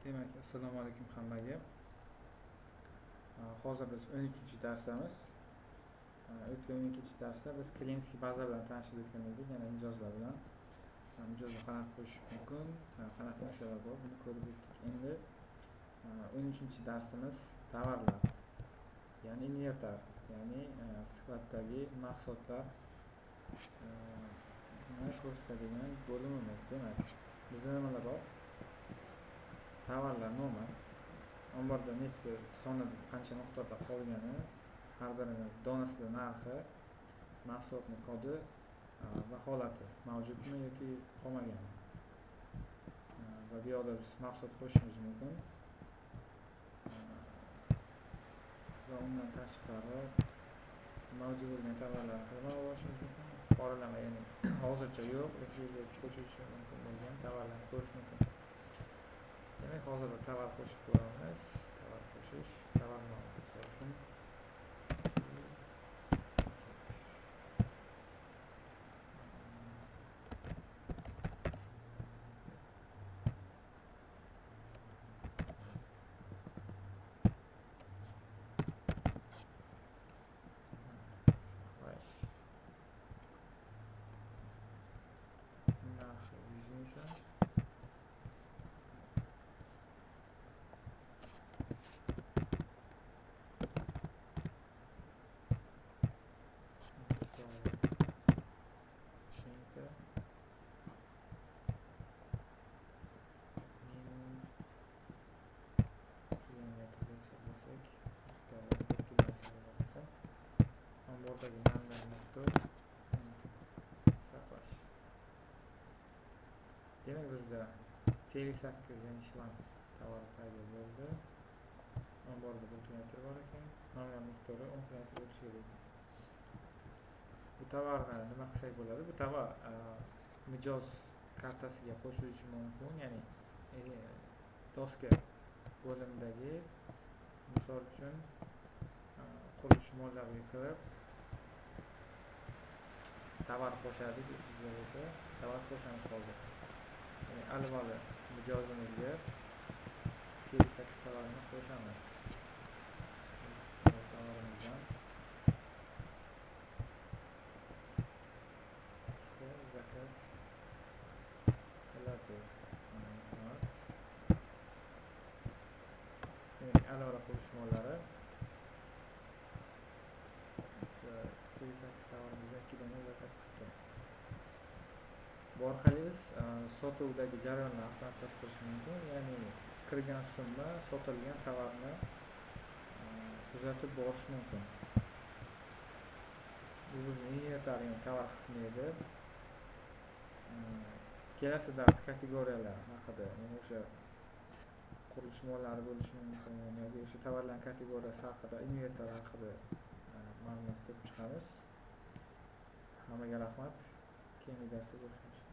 Demak, assalomu alaykum hammaga. Hozir biz 13-darsimiz. O'tgan 12-darsda biz Klientskiy baza bilan tanishib o'tgan edik, yana mijozlar bilan. Mijozga qanaqa qo'yish mumkin, qanaqa funksiyalar bor, buni ko'rib o'tdik. Endi 13-darsimiz tovarlar, ya'ni inventar, ya'ni skladdagi mahsulotlar ko'rsatadigan bo'limimiz. Demak, bizda nimalar bor? Tovarlar nomi, omborda nechta sonida qancha miqdorda qolgani, har birini donasida narxi, mahsulotning kodi va holati mavjudmi yoki qolmaganmi. Va bu yoqda biz mahsulot qo'shishimiz mumkin. Va undan tashqari mavjud bo'lgan tovarlarni qilib olishimiz mumkin. Qoralama, ya'ni hozircha yo'q, qo'shilishi mumkin bo'lgan tovarlarni ko'rish mumkin. Demak, hozir bir tovar qo'shib ko'ramiz. Tovar qo'shish, tovar nomi misol uchun narxi 100 ming so'm. Ombordagi namlar miqdor saqlash. Demak, bizda T8 yani shlam tovar paydo bo'ldi. Omborda 1 km bor ekan. Namlar miqdori 10 km bo'lishi kerak. Bu tovarni nima qilsak bo'ladi? Bu tovar mijoz kartasiga qo'shilishi mumkin, ya'ni doska bo'limidagi misol uchun qurilish mollariga kirib tovar qo'shadik, esingizda bo'lsa, tovar qo'shamiz hozir. Ya'ni alvali mijozimizga T8 tovarini qo'shamiz. Tovarimizdan ikkita zakaz qiladi. Demak, alvali qurilish mollari T8 tovarimizdan 2 dona zakaz qildi. Bu orqali biz sotuvdagi jarayonni avtomatlashtirish mumkin, ya'ni kirgan summa sotilgan tovarni kuzatib borish mumkin. Bu bizning inventar tovar qismi edi. Kelasi dars kategoriyalar haqida, ya'ni o'sha qurilish mollari bo'lishi mumkin, yoki o'sha tovarlar kategoriyasi haqida, inventar haqida ma'lumot ko'rib chiqamiz. Hammaga rahmat. Keyingi darsda ko'rishamiz.